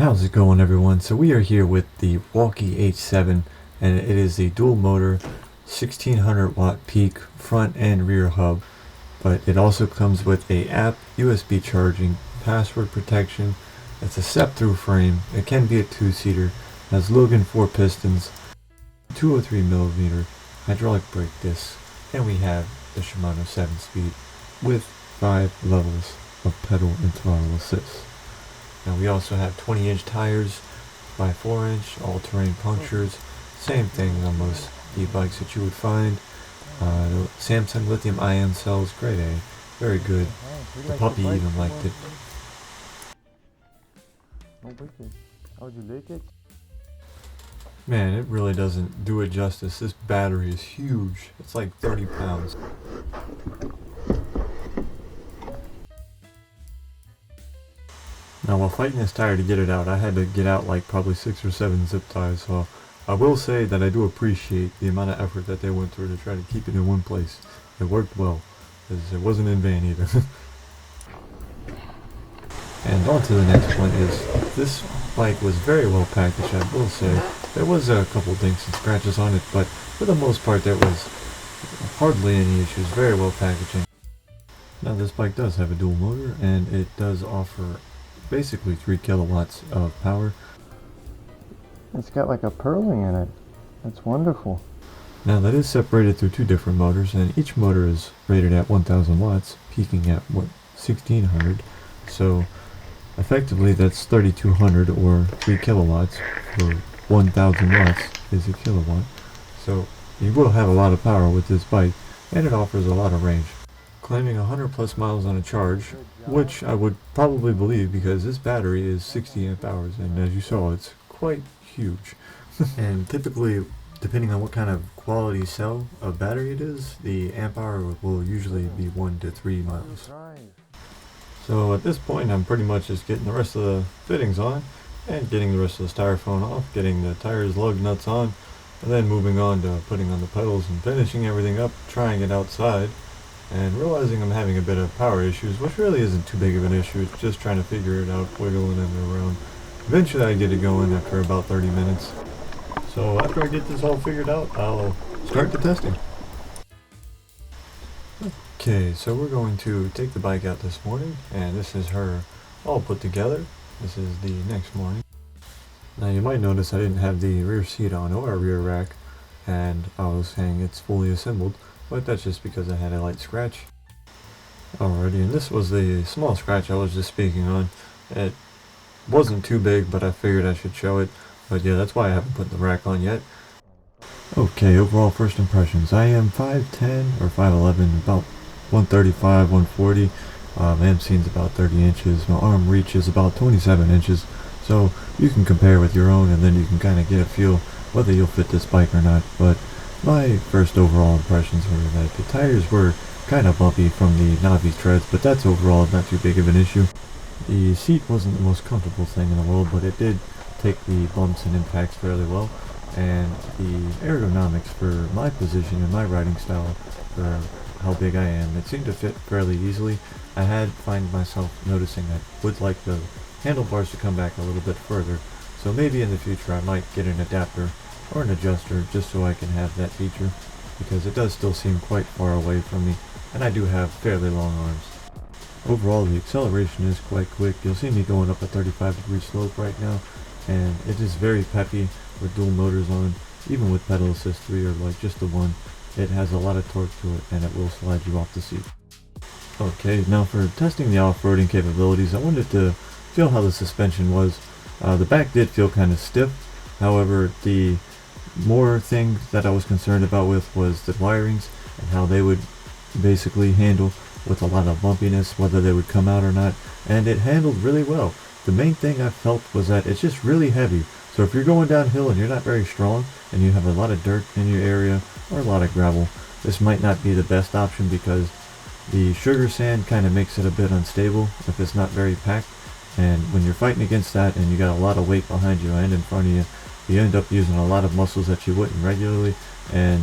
How's it going, everyone? So we are here with the Wallke H7, and it is a dual motor 1600 watt peak front and rear hub, but it also comes with a app, USB charging, password protection. It's a step-through frame. It can be a two-seater, has Logan 4 pistons, 203mm hydraulic brake discs, and we have the Shimano 7-speed with 5 levels of pedal and throttle assist. Now we also have 20-inch tires by 4-inch, all-terrain punctures, same thing on most e-bikes that you would find. The Samsung lithium-ion cells, grade A, very good. The puppy even liked it. How'd you like it? Man, it really doesn't do it justice. This battery is huge. It's like 30 pounds. Now while fighting this tire to get it out, I had to get out like probably 6 or 7 zip ties, so I will say that I do appreciate the amount of effort that they went through to try to keep it in one place. It worked well, because it wasn't in vain either. And on to the next one is, this bike was very well packaged, I will say. There was a couple dinks and scratches on it, but for the most part there was hardly any issues, very well packaging. Now this bike does have a dual motor, and it does offer basically 3 kilowatts of power. It's got like a purling in it. That's wonderful. Now that is separated through 2 different motors, and each motor is rated at 1000 watts, peaking at 1600. So effectively that's 3200 or 3 kilowatts for 1000 watts is a kilowatt. So you will have a lot of power with this bike, and it offers a lot of range. Claiming 100 plus miles on a charge, which I would probably believe because this battery is 60 amp hours, and as you saw, it's quite huge. And typically, depending on what kind of quality cell of battery it is, the amp hour will usually be 1 to 3 miles. So at this point, I'm pretty much just getting the rest of the fittings on, and getting the rest of the styrofoam off, getting the tires, lug nuts on, and then moving on to putting on the pedals and finishing everything up, trying it outside, and realizing I'm having a bit of power issues, which really isn't too big of an issue. It's just trying to figure it out, wiggling it around. Eventually I get it going after about 30 minutes. So after I get this all figured out, I'll start the testing. Okay, so we're going to take the bike out this morning, and this is her all put together. This is the next morning. Now you might notice I didn't have the rear seat on or a rear rack, and I was saying it's fully assembled, but that's just because I had a light scratch. Alrighty, and this was the small scratch I was just speaking on. It wasn't too big, but I figured I should show it. But yeah, that's why I haven't put the rack on yet. Okay, overall first impressions. I am 5'10 or 5'11, about 135, 140. My MC's about 30 inches. My arm reach is about 27 inches. So you can compare with your own, and then you can kind of get a feel whether you'll fit this bike or not. But my first overall impressions were that the tires were kind of bumpy from the Navi treads, but that's overall not too big of an issue. The seat wasn't the most comfortable thing in the world, but it did take the bumps and impacts fairly well, and the ergonomics for my position and my riding style for how big I am, it seemed to fit fairly easily. I had find myself noticing I would like the handlebars to come back a little bit further, so maybe in the future I might get an adapter or an adjuster just so I can have that feature, because it does still seem quite far away from me, and I do have fairly long arms. Overall, the acceleration is quite quick. You'll see me going up a 35-degree slope right now, and it is very peppy with dual motors on. Even with pedal assist 3 or like just the one, it has a lot of torque to it, and it will slide you off the seat. Okay, now for testing the off-roading capabilities, I wanted to feel how the suspension was. The back did feel kind of stiff. However, the more thing that I was concerned about was the wirings and how they would basically handle with a lot of bumpiness, whether they would come out or not, and it handled really well. The main thing I felt was that it's just really heavy, so if you're going downhill and you're not very strong and you have a lot of dirt in your area or a lot of gravel, this might not be the best option, because the sugar sand kind of makes it a bit unstable if it's not very packed, and when you're fighting against that and you got a lot of weight behind you and in front of you, you end up using a lot of muscles that you wouldn't regularly, and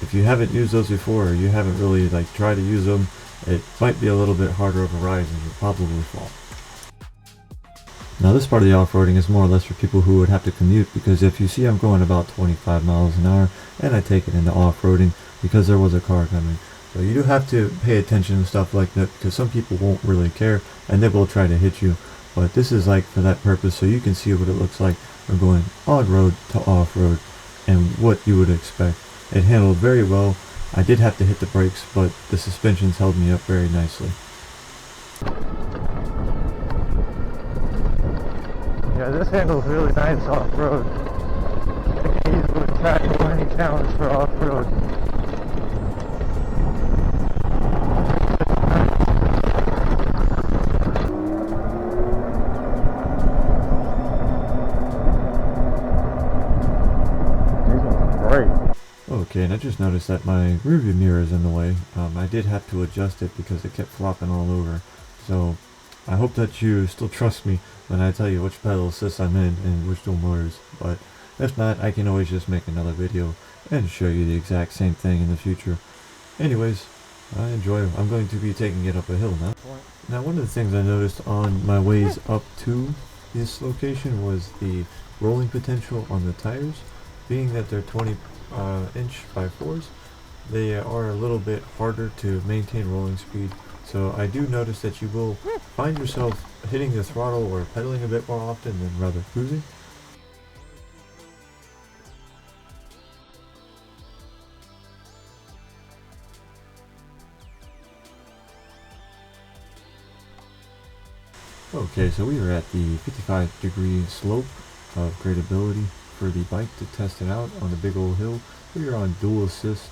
if you haven't used those before, or you haven't really tried to use them, it might be a little bit harder of a ride and you'll probably fall. Now this part of the off-roading is more or less for people who would have to commute, because if you see I'm going about 25 miles an hour and I take it into off-roading because there was a car coming. So you do have to pay attention to stuff like that, because some people won't really care and they will try to hit you. But this is like for that purpose, so you can see what it looks like from going on-road to off-road and what you would expect. It handled very well. I did have to hit the brakes, but the suspensions held me up very nicely. Yeah, this handles really nice off-road. I can easily tackle any challenge for off-road. These ones are great. Okay, and I just noticed that my rearview mirror is in the way. I did have to adjust it because it kept flopping all over. So I hope that you still trust me when I tell you which pedal assist I'm in and which dual motors. But if not, I can always just make another video and show you the exact same thing in the future. Anyways, I'm going to be taking it up a hill now. Now, one of the things I noticed on my ways up to this location was the rolling potential on the tires. Being that they're 20 inch by 4s, they are a little bit harder to maintain rolling speed. So I do notice that you will find yourself hitting the throttle or pedaling a bit more often than rather cruising. Okay, so we are at the 55-degree slope of Gradeability for the bike to test it out on the big old hill. We are on dual assist,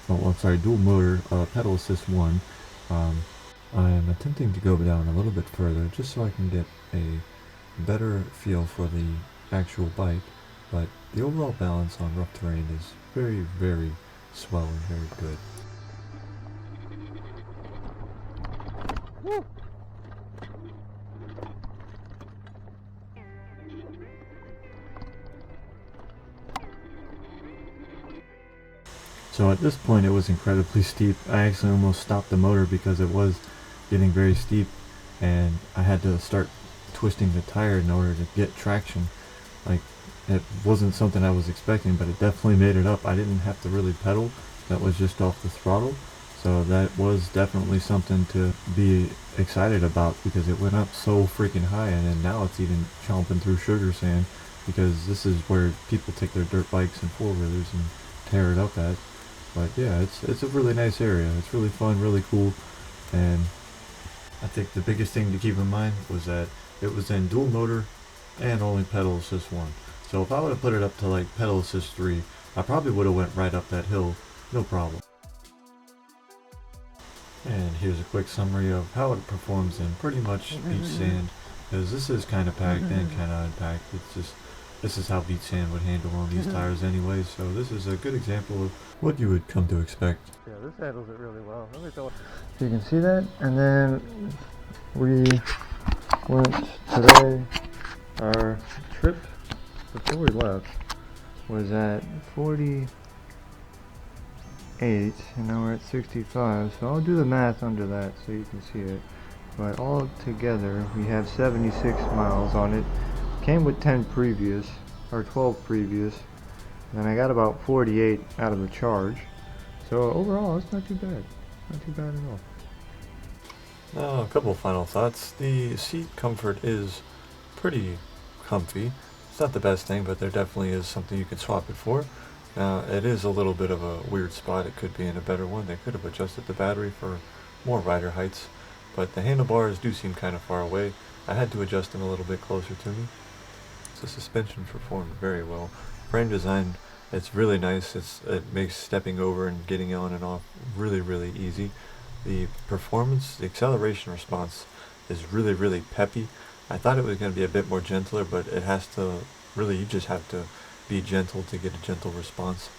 dual motor, pedal assist 1. I'm attempting to go down a little bit further just so I can get a better feel for the actual bike, but the overall balance on rough terrain is very, very swell and very good. Woo. So at this point it was incredibly steep. I actually almost stopped the motor because it was getting very steep and I had to start twisting the tire in order to get traction. Like, it wasn't something I was expecting, but it definitely made it up. I didn't have to really pedal. That was just off the throttle. So that was definitely something to be excited about, because it went up so freaking high, and then now it's even chomping through sugar sand, because this is where people take their dirt bikes and four-wheelers and tear it up at. But yeah, it's a really nice area. It's really fun, really cool, and I think the biggest thing to keep in mind was that it was in dual motor and only pedal assist 1. So if I would have put it up to like pedal assist 3, I probably would have went right up that hill, no problem. And here's a quick summary of how it performs in pretty much beach sand, because this is kind of packed and kind of unpacked. It's just, this is how beach sand would handle on these tires anyway, so this is a good example of what you would come to expect. Yeah, this handles it really well. So you can see that, and then we went today, our trip before we left was at 48, and now we're at 65, so I'll do the math under that so you can see it. But all together we have 76 miles on it. Came with 10 previous, or 12 previous, and I got about 48 out of the charge. So overall, it's not too bad. Not too bad at all. Now, a couple final thoughts. The seat comfort is pretty comfy. It's not the best thing, but there definitely is something you could swap it for. Now, it is a little bit of a weird spot. It could be in a better one. They could have adjusted the battery for more rider heights, but the handlebars do seem kind of far away. I had to adjust them a little bit closer to me. The suspension performed very well. Frame design, it's really nice. It makes stepping over and getting on and off really, really easy. The performance, the acceleration response is really, really peppy. I thought it was going to be a bit more gentler, but it has to really, you just have to be gentle to get a gentle response.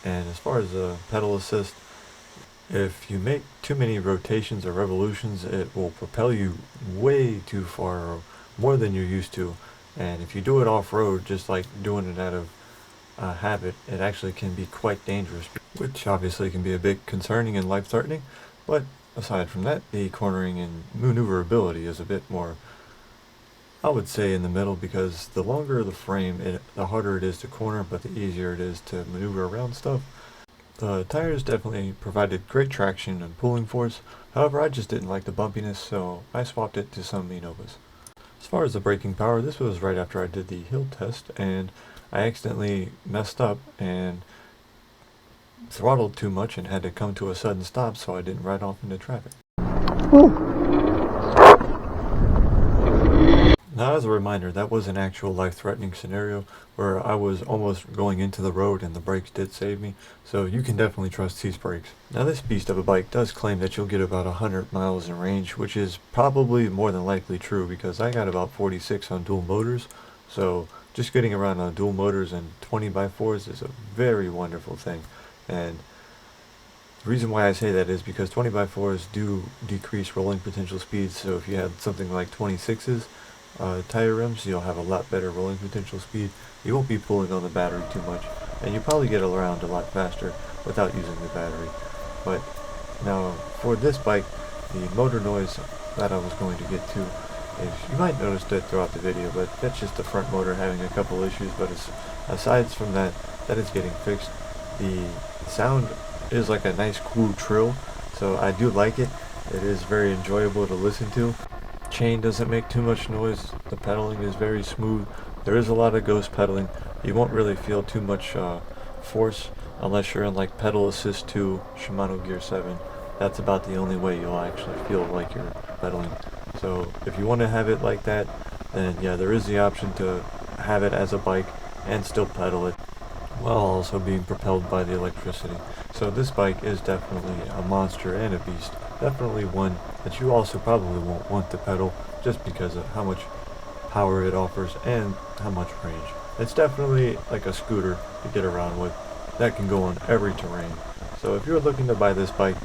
And as far as the pedal assist, if you make too many rotations or revolutions, it will propel you way too far, or more than you're used to. And if you do it off-road, just like doing it out of habit, it actually can be quite dangerous, which obviously can be a bit concerning and life-threatening. But aside from that, the cornering and maneuverability is a bit more I would say in the middle, because the longer the frame, the harder it is to corner, but the easier it is to maneuver around stuff. The tires definitely provided great traction and pulling force. However, I just didn't like the bumpiness, so I swapped it to some Minovas. As far as the braking power, this was right after I did the hill test, and I accidentally messed up and throttled too much and had to come to a sudden stop so I didn't ride off into traffic. Woo. Now, as a reminder, that was an actual life-threatening scenario where I was almost going into the road and the brakes did save me, so you can definitely trust these brakes. Now, this beast of a bike does claim that you'll get about 100 miles in range, which is probably more than likely true because I got about 46 on dual motors, so just getting around on dual motors and 20x4s is a very wonderful thing. And the reason why I say that is because 20x4s do decrease rolling potential speeds, so if you had something like 26s, tire rims, you'll have a lot better rolling potential speed. You won't be pulling on the battery too much, and you probably get around a lot faster without using the battery. But now for this bike, the motor noise that I was going to get to is, you might notice that throughout the video, but that's just the front motor having a couple issues. But aside from that, that is getting fixed. The sound is like a nice cool trill, so I do like it. It is very enjoyable to listen to. Chain doesn't make too much noise. The pedaling is very smooth. There is a lot of ghost pedaling. You won't really feel too much force unless you're in like pedal assist 2 Shimano Gear 7. That's about the only way you'll actually feel like you're pedaling. So if you want to have it like that, then yeah, there is the option to have it as a bike and still pedal it while also being propelled by the electricity. So this bike is definitely a monster and a beast. Definitely one that you also probably won't want to pedal just because of how much power it offers and how much range. It's definitely like a scooter to get around with that can go on every terrain. So if you're looking to buy this bike,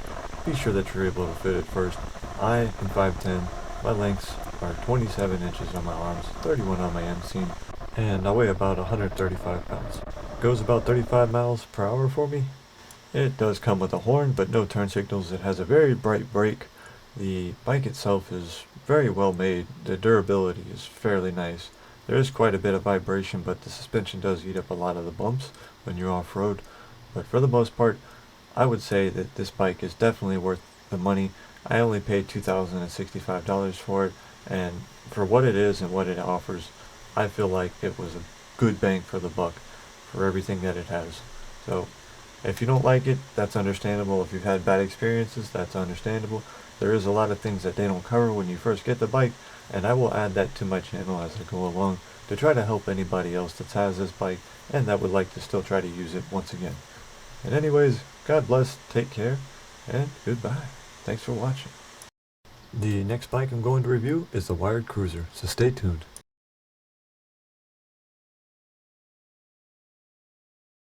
be sure that you're able to fit it first. I am 5'10", my lengths are 27 inches on my arms, 31 on my inseam, and I weigh about 135 pounds. Goes about 35 miles per hour for me. It does come with a horn, but no turn signals. It has a very bright brake. The bike itself is very well made. The durability is fairly nice. There is quite a bit of vibration, but the suspension does eat up a lot of the bumps when you're off-road. But for the most part, I would say that this bike is definitely worth the money. I only paid $2,065 for it, and for what it is and what it offers, I feel like it was a good bang for the buck for everything that it has. So if you don't like it, that's understandable. If you've had bad experiences, that's understandable. There is a lot of things that they don't cover when you first get the bike, and I will add that to my channel as I go along to try to help anybody else that has this bike and that would like to still try to use it once again. And anyways, God bless, take care, and goodbye. Thanks for watching. The next bike I'm going to review is the Wired Cruiser, so stay tuned.